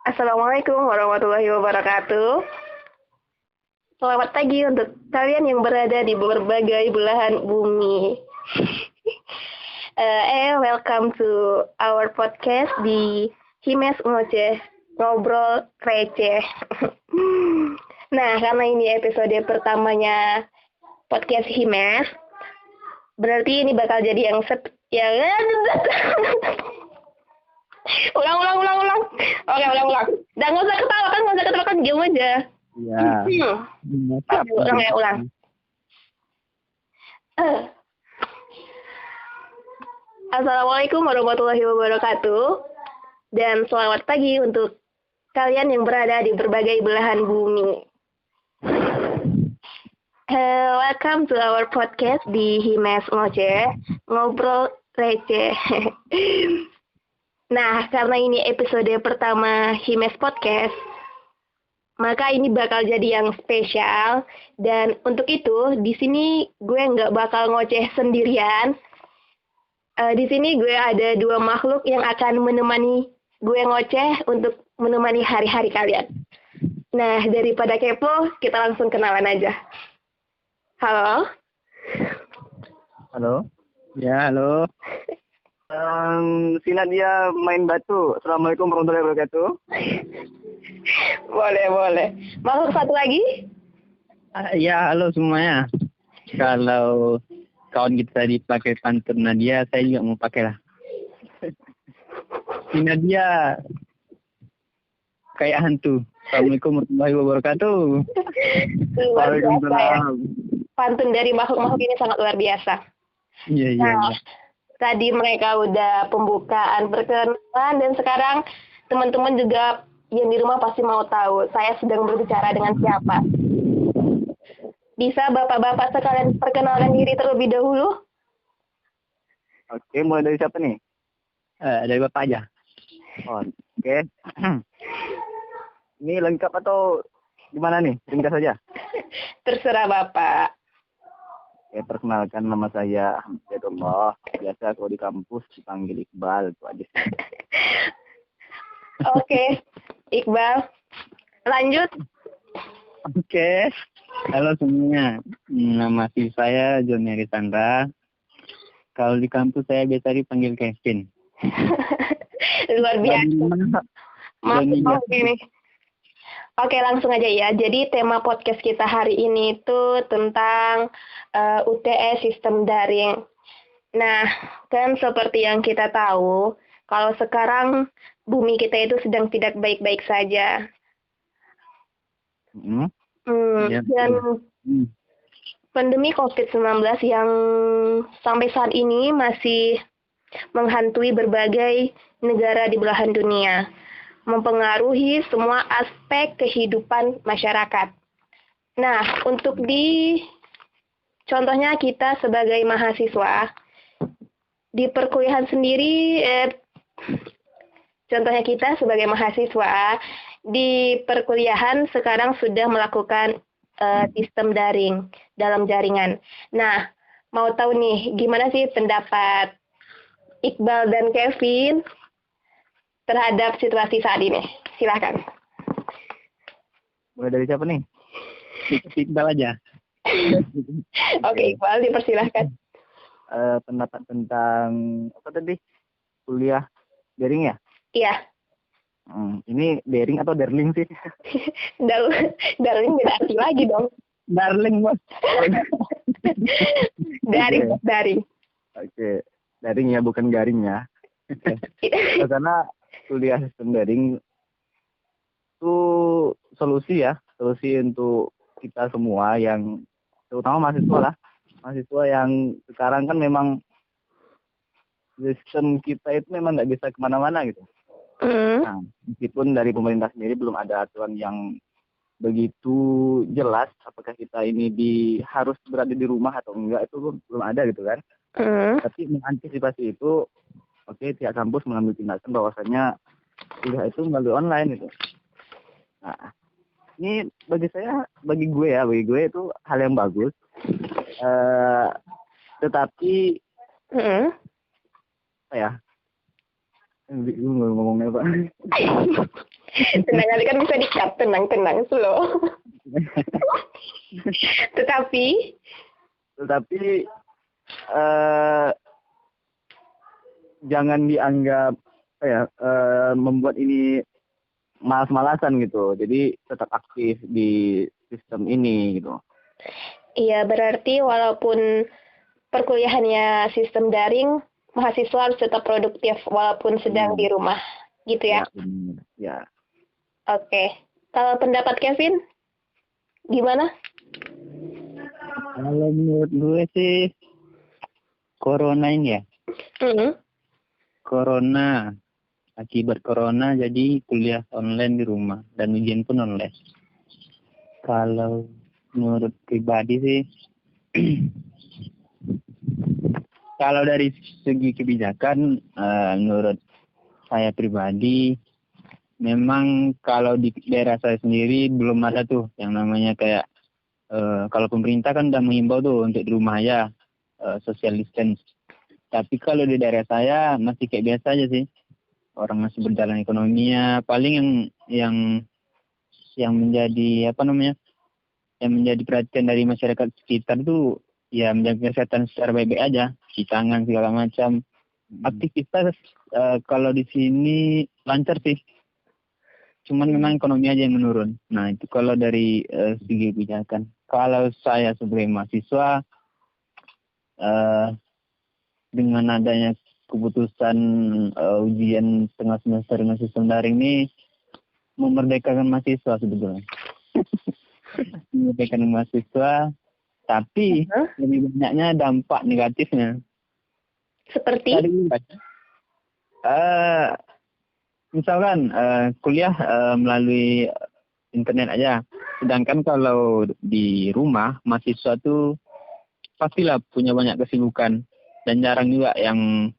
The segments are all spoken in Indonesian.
Assalamualaikum warahmatullahi wabarakatuh. Selamat pagi untuk kalian yang berada di berbagai belahan bumi. Welcome to our podcast di Himes Ngoceh, Ngobrol Receh. Nah, karena ini episode pertamanya podcast Himes, berarti ini bakal jadi yang ulang. Oke, ulang. Dan nggak usah ketawa kan, diam aja. Iya. Ulang. Assalamualaikum warahmatullahi wabarakatuh. Dan selamat pagi untuk kalian yang berada di berbagai belahan bumi. Welcome to our podcast di Himes Ngoceh, Ngobrol Receh. Nah, karena ini episode pertama Himes Podcast, maka ini bakal jadi yang spesial. Dan untuk itu, di sini gue nggak bakal ngoceh sendirian. Di sini gue ada dua makhluk yang akan menemani gue ngoceh untuk menemani hari-hari kalian. Nah, daripada kepo, kita langsung kenalan aja. Halo? Halo? Ya, halo. Si Nadia main batu. Assalamualaikum warahmatullahi wabarakatuh. Boleh. Makhluk satu lagi? Ya, halo semuanya. Kalau kawan kita tadi pakai pantun Nadia, saya juga mau pakai lah. Si Nadia kayak hantu. Assalamualaikum warahmatullahi wabarakatuh. Waalaikumsalam. Pantun dari makhluk-makhluk ini sangat luar biasa. Iya. Tadi mereka udah pembukaan perkenalan, dan sekarang teman-teman juga yang di rumah pasti mau tahu saya sedang berbicara dengan siapa. Bisa bapak-bapak sekalian perkenalkan diri terlebih dahulu? Oke, mulai dari siapa nih? Dari Bapak aja. Oke. Ini lengkap atau gimana nih? Ringkas saja. Terserah bapak. Oke, perkenalkan nama saya Hamidullah. Biasa kalau di kampus dipanggil Iqbal, itu aja sih. Oke, Iqbal. Lanjut. Oke. Halo semuanya. Nama saya Joni Arisandra. Kalau di kampus saya biasa dipanggil Kevin. Luar biasa. Maaf ini. Oke, langsung aja ya. Jadi tema podcast kita hari ini itu tentang UTS sistem daring. Nah, kan seperti yang kita tahu, kalau sekarang bumi kita itu sedang tidak baik-baik saja. Dan pandemi COVID-19 yang sampai saat ini masih menghantui berbagai negara di belahan dunia, mempengaruhi semua aspek kehidupan masyarakat. Nah, untuk contohnya kita sebagai mahasiswa di perkuliahan sendiri, contohnya kita sebagai mahasiswa di perkuliahan sekarang sudah melakukan sistem daring dalam jaringan. Nah, mau tahu nih gimana sih pendapat Iqbal dan Kevin terhadap situasi saat ini? Silakan. Mulai dari siapa nih? Iqbal aja. Oke, Iqbal, dipersilahkan. Pendapat tentang apa tadi? Kuliah daring ya? Iya. Ini daring atau darling sih? Darling beda arti lagi dong. Darling, Bos. Daring. Oke. Daring ya, bukan garing ya. Karena kuliah sistem daring itu solusi untuk kita semua yang terutama mahasiswa yang sekarang kan memang sistem kita itu memang nggak bisa kemana-mana gitu. Nah, meskipun dari pemerintah sendiri belum ada aturan yang begitu jelas apakah kita ini harus berada di rumah atau enggak, itu belum ada gitu kan. Tapi mengantisipasi itu, pihak kampus mengambil tindakan bahwasanya kuliah itu melalui online gitu. Nah, ini bagi gue itu hal yang bagus. Tetapi Bingung ngomongnya Pak. Tenang aja kan bisa di-cut, tenang slow. Tetapi jangan dianggap membuat ini malas-malasan gitu. Jadi tetap aktif di sistem ini gitu. iya, berarti walaupun perkuliahannya sistem daring, mahasiswa harus tetap produktif walaupun sedang di rumah, gitu ya? Ya. Oke. Kalau pendapat Kevin, gimana? Kalau menurut gue sih, corona ini ya. Corona, akibat corona jadi kuliah online di rumah dan ujian pun online. Kalau menurut pribadi sih, kalau dari segi kebijakan, menurut saya pribadi, memang kalau di daerah saya sendiri belum ada tuh yang namanya kayak, kalau pemerintah kan udah mengimbau tuh untuk di rumah ya, social distance. Tapi kalau di daerah saya masih kayak biasa aja sih. Orang masih berjalan ekonominya. Paling yang menjadi yang menjadi perhatian dari masyarakat sekitar tuh ya menjaga kesehatan secara baik-baik aja, cuci tangan segala macam. Aktivitas kalau di sini lancar sih. Cuman memang ekonomi aja yang menurun. Nah, itu kalau dari segi kebijakan. Kalau saya sebagai mahasiswa, dengan adanya keputusan ujian setengah semester dengan sistem daring ini memerdekakan mahasiswa sebetulnya. Memerdekakan mahasiswa, tapi lebih banyaknya dampak negatifnya. Seperti? Misalkan kuliah melalui internet aja. Sedangkan kalau di rumah mahasiswa tuh pastilah punya banyak kesibukan dan jarang juga yang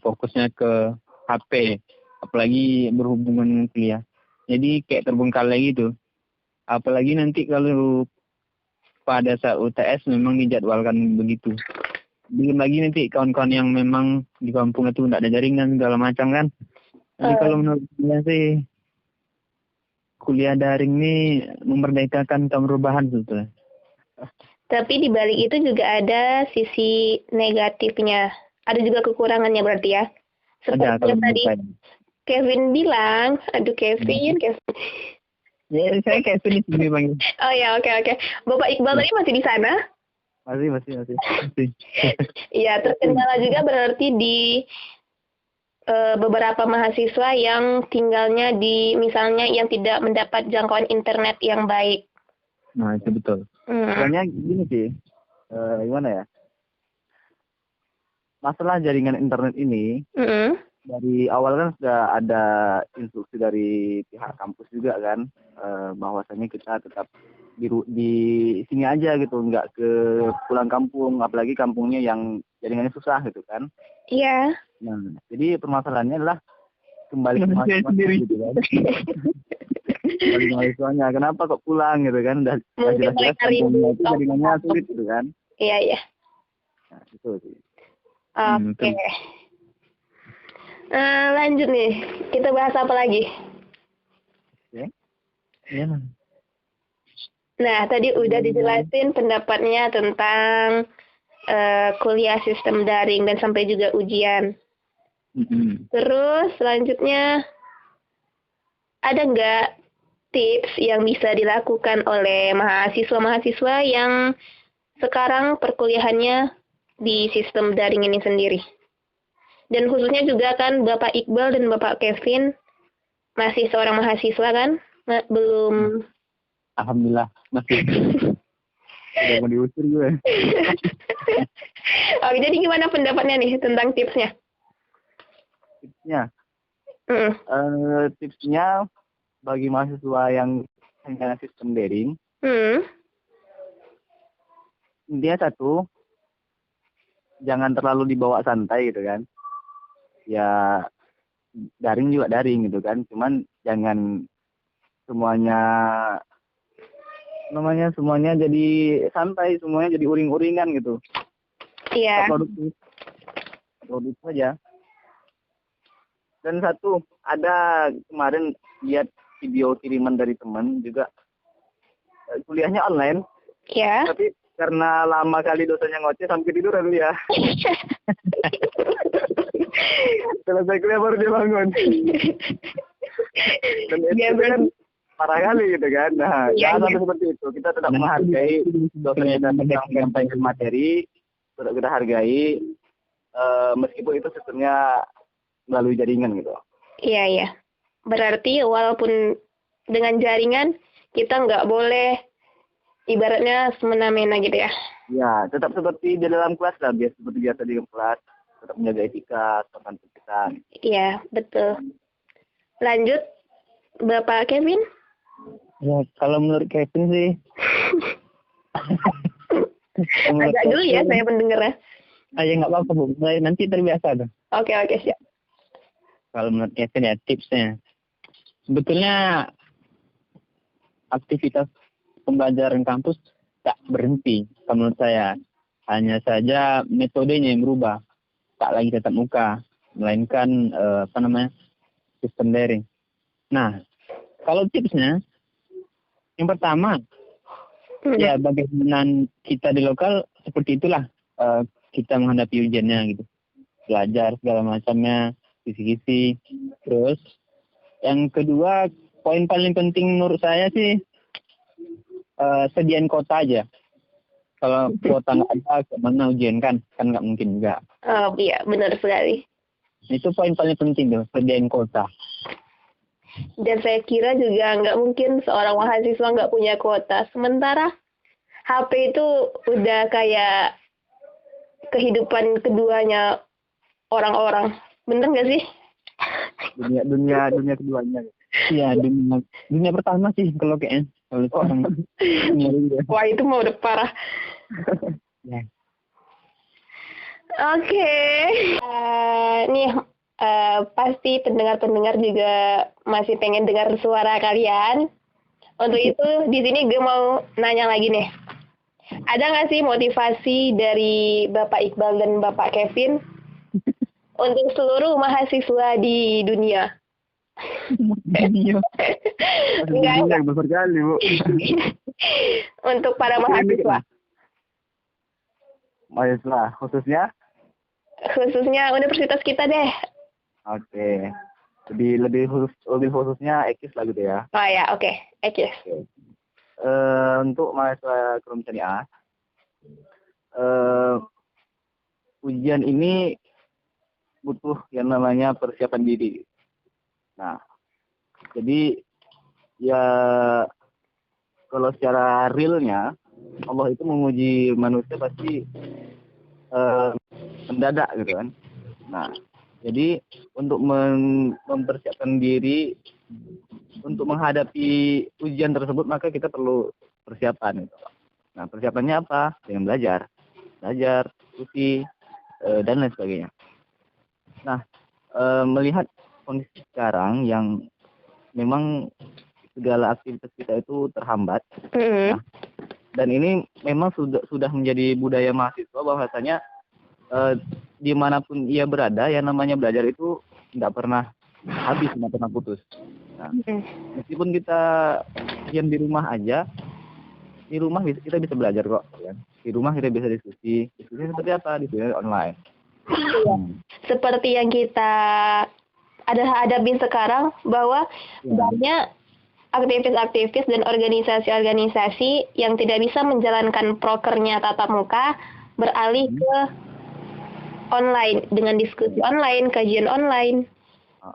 fokusnya ke HP, apalagi berhubungan dengan kuliah. Jadi kayak terbengkalai gitu. Apalagi nanti kalau pada saat UTS memang dijadwalkan begitu. Belum lagi nanti kawan-kawan yang memang di kampung itu tidak ada jaringan segala macam kan. Jadi kalau menurut saya sih kuliah daring ini memerdekakan kaum rebahan sebetulnya. Tapi di balik itu juga ada sisi negatifnya. Ada juga kekurangannya berarti ya. Seperti yang tadi Kevin bilang, Kevin. Ya, saya Kevin ini panggil. Oh ya, oke. Bapak Iqbal tadi masih di sana? Masih. Iya, terkendala juga berarti di beberapa mahasiswa yang tinggalnya di misalnya yang tidak mendapat jangkauan internet yang baik. Nah, itu betul. Sebenarnya gini sih, gimana ya? Masalah jaringan internet ini, dari awal kan sudah ada instruksi dari pihak kampus juga kan, bahwasanya kita tetap di sini aja gitu, nggak ke pulang kampung, apalagi kampungnya yang jaringannya susah gitu kan. Iya. Nah, jadi permasalahannya adalah kembali ke mahasiswa sendiri gitu kan. Kembali mahasiswanya, kenapa kok pulang gitu kan? Udah jelas-jelas kampungnya itu jaringannya sulit gitu kan. Iya. Nah, itu sih. Oke. Lanjut nih, kita bahas apa lagi? Oke. Iya. Nah, tadi udah dijelasin pendapatnya tentang kuliah sistem daring dan sampai juga ujian. Terus selanjutnya ada nggak tips yang bisa dilakukan oleh mahasiswa-mahasiswa yang sekarang perkuliahannya di sistem daring ini sendiri? Dan khususnya juga kan Bapak Iqbal dan Bapak Kevin masih seorang mahasiswa kan? Belum. Alhamdulillah masih. Udah mau diusir gue. Oke, jadi gimana pendapatnya nih tentang tipsnya? Tipsnya bagi mahasiswa yang hanya sistem daring, dia satu, jangan terlalu dibawa santai gitu kan. Ya daring juga daring gitu kan, cuman jangan semuanya jadi santai, semuanya jadi uring-uringan gitu. Iya. Produktif aja. Dan satu, ada kemarin lihat video kiriman dari teman juga, kuliahnya online, Ya. tapi karena lama kali dosennya ngoceh sampai tiduran dia. Selesai kuliah baru dia bangun. Dan itu kan parah kali gitu kan. Nah, jangan sampai seperti itu. Kita tetap menghargai dosen kita sedang menyampaikan materi, tetap kita hargai, meskipun itu sistemnya melalui jaringan gitu. Iya. Berarti walaupun dengan jaringan, kita nggak boleh ibaratnya semena-mena gitu ya. Ya, tetap seperti di dalam kelas lah, seperti biasa di kelas. Tetap menjaga etika, sopan kita. Iya, betul. Lanjut, Bapak Kevin. Ya, kalau menurut Kevin sih. Agak dulu ya saya pendengarnya. Ya nggak apa-apa, Bu. Nanti terbiasa tuh. Oke, siap. Kalau menurut Kevin ya tipsnya. Sebetulnya aktivitas pembelajaran kampus tak berhenti. Kalau menurut saya. Hanya saja metodenya yang berubah. Tak lagi tatap muka. Melainkan sistem daring. Nah, kalau tipsnya. Yang pertama. Ya bagaimana kita di lokal seperti itulah. Kita menghadapi ujiannya gitu. Belajar segala macamnya. Kisi-kisi. Terus yang kedua, poin paling penting menurut saya sih sediain kuota aja. Kalau kuota nggak ada, kemana ujian kan nggak mungkin juga. Oh iya, benar sekali. Itu poin paling penting tuh, sediain kuota. Dan saya kira juga nggak mungkin seorang mahasiswa nggak punya kuota. Sementara HP itu udah kayak kehidupan keduanya orang-orang. Bener nggak sih? Dunia keduanya. Iya, dunia pertama sih kalau kayaknya. Kalau orang. Wah, itu mau udah parah. Ya. Oke. Nih, pasti pendengar-pendengar juga masih pengen dengar suara kalian. Untuk itu, di sini gue mau nanya lagi nih. Ada nggak sih motivasi dari Bapak Iqbal dan Bapak Kevin untuk seluruh mahasiswa di dunia? Enggak. Besar kali, Bu. Untuk para mahasiswa. Mahasiswa, khususnya universitas kita deh. Oke. Lebih khususnya ekis lah gitu ya. Oh ya, oke. Ekis. Untuk mahasiswa ekonomi syariah, ujian ini butuh yang namanya persiapan diri. Nah, jadi ya kalau secara realnya Allah itu menguji manusia pasti mendadak gitu kan. Nah, jadi untuk mempersiapkan diri untuk menghadapi ujian tersebut maka kita perlu persiapan gitu. Nah, persiapannya apa? Dengan belajar, diskusi, dan lain sebagainya. Nah, melihat kondisi sekarang yang memang segala aktivitas kita itu terhambat. Nah, dan ini memang sudah menjadi budaya mahasiswa bahwasanya dimanapun ia berada, yang namanya belajar itu nggak pernah habis, nggak pernah putus. Nah, meskipun kita diam di rumah aja, di rumah kita bisa belajar kok. Kan? Di rumah kita bisa diskusi seperti apa? Diskusi online. Seperti yang kita hadapin sekarang, bahwa banyak aktivis-aktivis dan organisasi-organisasi yang tidak bisa menjalankan prokernya tatap muka beralih ke online dengan diskusi online, kajian online.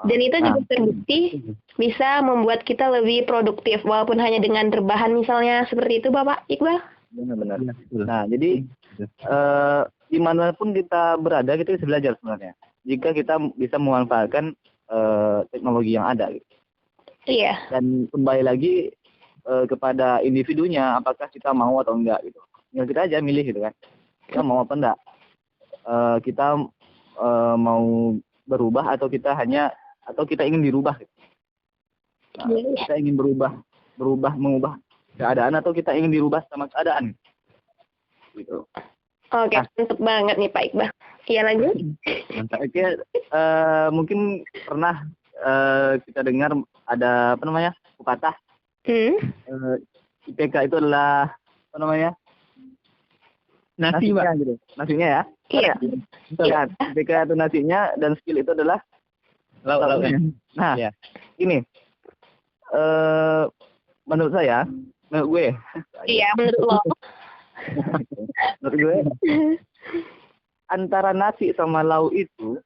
Dan itu juga terbukti bisa membuat kita lebih produktif walaupun hanya dengan rebahan misalnya, seperti itu Bapak Iqbal. Benar. Nah, jadi dimanapun kita berada kita bisa belajar sebenarnya. Jika kita bisa memanfaatkan teknologi yang ada. Gitu. Iya. Dan kembali lagi kepada individunya, apakah kita mau atau enggak gitu. Ya kita aja milih gitu kan. Kita mau apa enggak. Kita mau berubah atau kita ingin dirubah. Gitu. Nah, kita ingin mengubah keadaan atau kita ingin dirubah sama keadaan. Gitu. Oke, mantap banget nih Pak Iqbal. Iya lanjut. Mantap. Oke, mungkin pernah kita dengar ada apa namanya pepatah IPK itu adalah apa namanya Nasi, Pak. gitu. Nasinya ya. Iya. Iya. IPK itu nasinya dan skill itu adalah lauknya. Nah, ya. Ini menurut gue. Iya, menurut lo. Menurut gue antara nasi sama lauk itu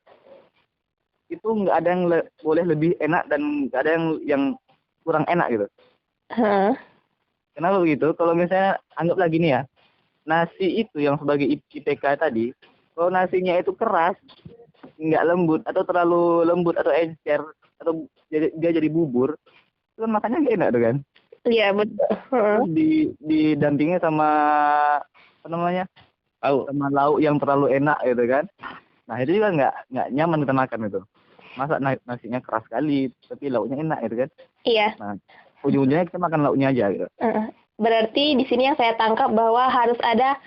nggak ada yang boleh lebih enak dan nggak ada yang kurang enak gitu. Kenapa begitu? Kalau misalnya anggaplah gini ya, nasi itu yang sebagai IPK tadi, kalau nasinya itu keras, nggak lembut atau terlalu lembut atau encer atau dia jadi bubur, itu kan makannya nggak enak tuh kan? Iya betul. Terus didampingi sama apa namanya sama lauk yang terlalu enak gitu kan? Nah itu juga nggak nyaman kita makan itu. Masa nasinya keras sekali tapi lauknya enak gitu kan? Iya. Nah ujung-ujungnya kita makan lauknya aja gitu. Berarti di sini yang saya tangkap bahwa harus ada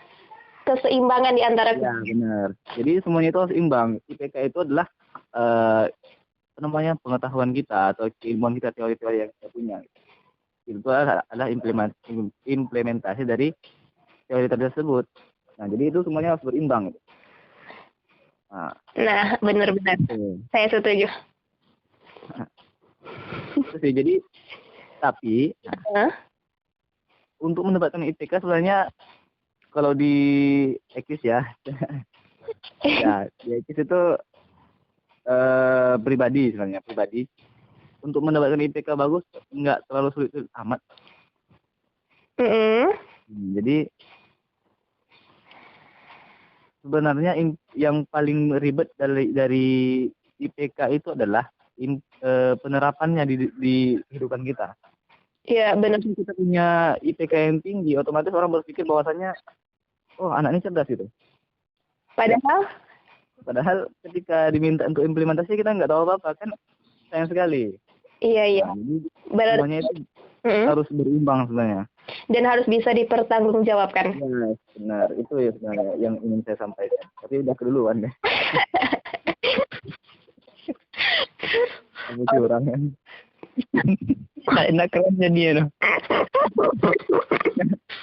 keseimbangan di antara. Ya benar. Jadi semuanya itu harus imbang. IPK itu adalah apa namanya pengetahuan kita atau keilmuan kita, teori-teori yang kita punya. Itu adalah implementasi dari teori tersebut. Nah jadi itu semuanya harus berimbang. Nah benar-benar. Saya setuju. Jadi tapi untuk mendapatkan IPK sebenarnya kalau di EKIS ya, ya di EKIS itu pribadi sebenarnya pribadi. Untuk mendapatkan IPK bagus nggak terlalu sulit amat. Jadi sebenarnya yang paling ribet dari IPK itu adalah penerapannya di kehidupan kita. Iya benar. Kita punya IPK yang tinggi, otomatis orang berpikir bahwasannya, oh anak ini cerdas gitu. Padahal ketika diminta untuk implementasi kita nggak tahu apa-apa kan, sayang sekali. Iya. Nah, semuanya itu harus berimbang sebenarnya. Dan harus bisa dipertanggungjawabkan. Ya, benar. Itu ya sebenarnya yang ingin saya sampaikan. Tapi udah keduluan deh. Kamu curang kan? Enak keren jadi ya.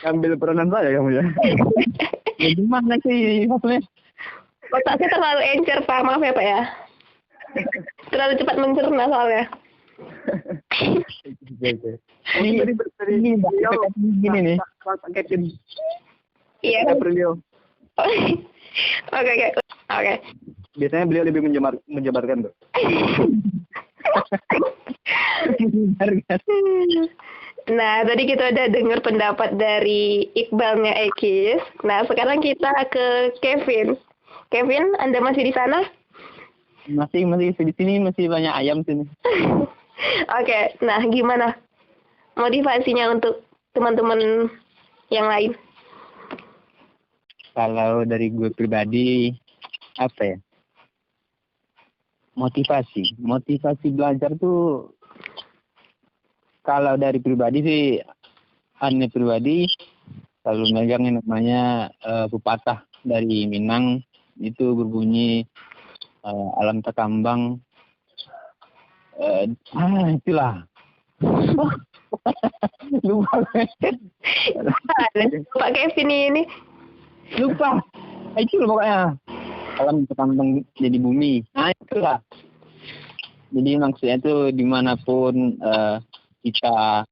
Ambil peranan saya kamu ya. Ya gimana sih maksudnya? Otaknya terlalu encer Pak, maaf ya Pak ya. Terlalu cepat mencerna soalnya. Ini gini nih. Iya. Beliau. Oke. Biasanya beliau lebih menjabarkan tuh. Nah, tadi kita udah dengar pendapat dari Iqbalnya Ekis. Nah, sekarang kita ke Kevin. Kevin, Anda masih di sana? Masih di sini, masih banyak ayam sini. Oke, nah gimana motivasinya untuk teman-teman yang lain? Kalau dari gue pribadi, apa ya? Motivasi belajar tuh, kalau dari pribadi sih, aneh pribadi, selalu megang yang namanya pepatah dari Minang, itu berbunyi, alam takambang, itulah. Lupa. Pak Kevin ini. Lupa. Itu loh pokoknya. Alam takambang jadi bumi. Nah itulah. Jadi maksudnya tuh dimanapun kita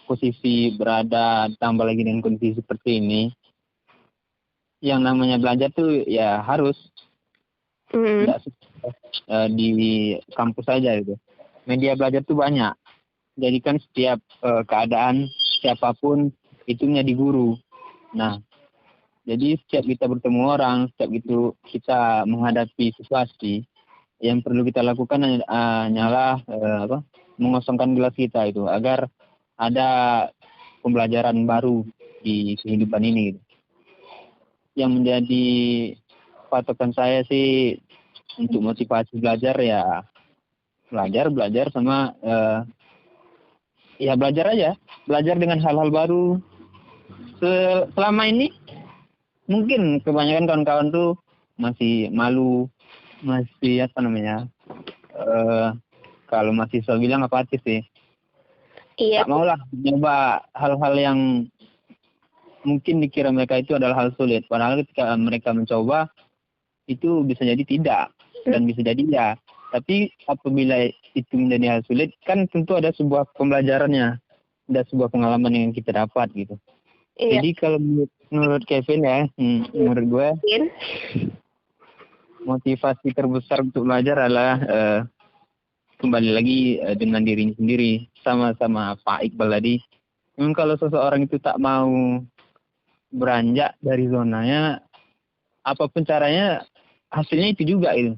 posisi berada, tambah lagi dengan kondisi seperti ini, yang namanya belajar tuh ya harus tidak di kampus saja gitu. Media belajar tuh banyak. Jadi kan setiap keadaan siapapun itu menjadi guru. Nah, jadi setiap kita bertemu orang, setiap itu kita menghadapi situasi, yang perlu kita lakukan hanyalah mengosongkan gelas kita itu agar ada pembelajaran baru di kehidupan ini gitu. Yang menjadi patokan saya sih untuk motivasi belajar ya belajar sama ya belajar aja, belajar dengan hal-hal baru. Selama ini mungkin kebanyakan kawan-kawan tuh masih malu, masih apa namanya, kalau mahasiswa bilang apatis sih. Iya. Tak maulah nyoba hal-hal yang mungkin dikira mereka itu adalah hal sulit. Padahal ketika mereka mencoba, itu bisa jadi tidak dan bisa jadi ya. Tapi apabila itu menjadi hal sulit, kan tentu ada sebuah pembelajarannya, ada sebuah pengalaman yang kita dapat gitu. Iya. Jadi kalau menurut Kevin ya, menurut gue motivasi terbesar untuk belajar adalah kembali lagi dengan dirinya sendiri, sama Pak Iqbal tadi. Kalau seseorang itu tak mau beranjak dari zonanya, apapun caranya hasilnya itu juga itu.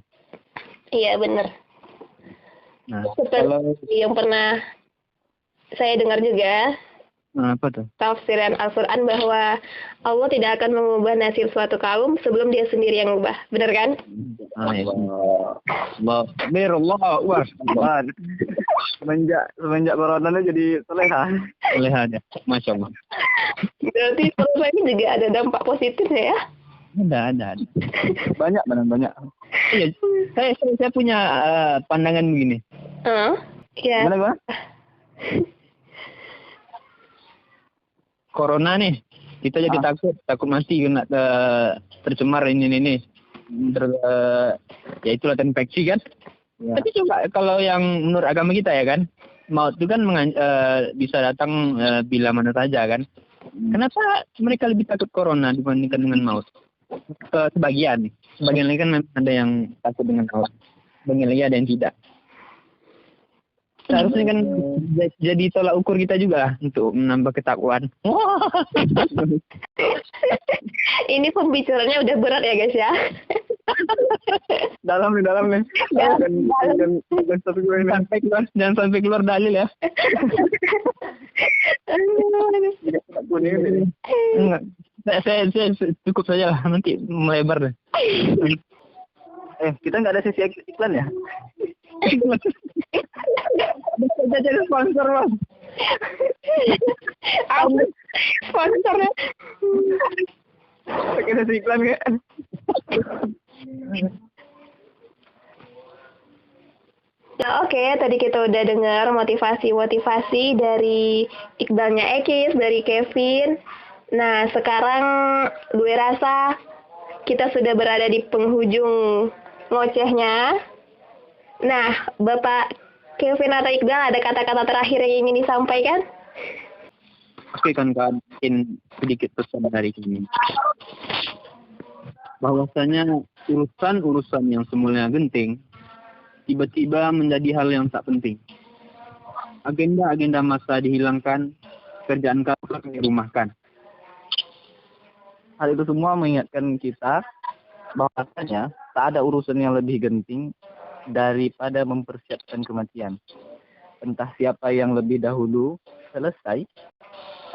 Iya benar. Nah, seperti yang pernah saya dengar juga, apa tuh? tafsiran Al-Quran bahwa Allah tidak akan mengubah nasib suatu kaum sebelum dia sendiri yang ubah. Benar kan? Ya. Allah Akbar. Semenjak corona jadi soleha. Soleha ya, Masya Allah. Berarti corona ini juga ada dampak positifnya ya? Ada. Banyak. Iya, saya punya pandangan begini. Iya. Gimana? Corona nih, kita jadi takut mati kena tercemar ini. Ya itulah terinfeksi kan. Ya. Tapi coba kalau yang menurut agama kita ya kan, maut itu kan bisa datang bila mana saja kan. Kenapa mereka lebih takut corona dibandingkan dengan maut? Sebagian lagi kan ada yang takut dengan maut, sebagian lagi ada yang tidak. Seharusnya kan jadi tolak ukur kita juga untuk menambah ketakwaan. Ini pembicaranya udah berat ya guys ya. Dalam nih. Jangan sampai keluar dalil ya. Enggak. Saya cukup saja lah, nanti melebar deh. Kita nggak ada sesi iklan ya? Bisa jadi sponsor Bang. Sponsornya. Pakai sesi iklan nggak? Ya oke, tadi kita udah dengar motivasi dari Iqbalnya Ekis, dari Kevin. Nah, sekarang gue rasa kita sudah berada di penghujung ngocehnya. Nah, Bapak Kevin atau Iqbal ada kata-kata terakhir yang ingin disampaikan? Oke, kan mungkin sedikit pesan dari ini. Bahwasanya urusan yang semula genting tiba-tiba menjadi hal yang tak penting. Agenda masa dihilangkan, kerjaan kantor dirumahkan. Hal itu semua mengingatkan kita bahwasanya tak ada urusan yang lebih genting daripada mempersiapkan kematian. Entah siapa yang lebih dahulu selesai,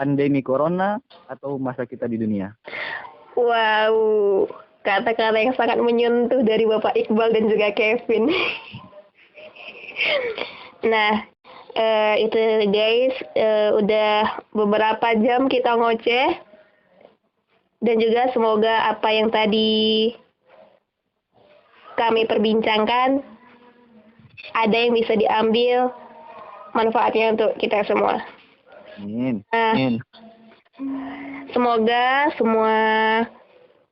pandemi corona atau masa kita di dunia. Wow, kata-kata yang sangat menyentuh dari Bapak Iqbal dan juga Kevin. Nah, itu guys, udah beberapa jam kita ngoceh. Dan juga semoga apa yang tadi kami perbincangkan ada yang bisa diambil manfaatnya untuk kita semua. Amin. Nah, semoga semua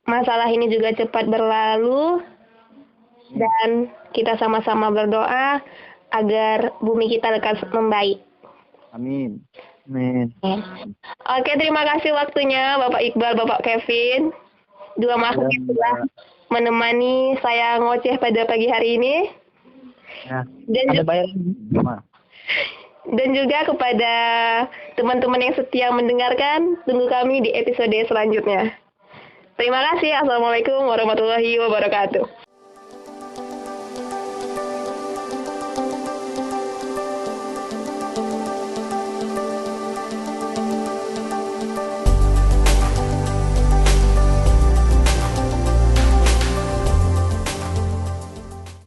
masalah ini juga cepat berlalu dan kita sama-sama berdoa agar bumi kita lekas membaik. Amin. Oke, terima kasih waktunya Bapak Iqbal, Bapak Kevin. Dua makhluk yang telah menemani saya ngoceh pada pagi hari ini. Ya, ada bayaran. Dan juga kepada teman-teman yang setia mendengarkan, tunggu kami di episode selanjutnya. Terima kasih. Assalamualaikum warahmatullahi wabarakatuh.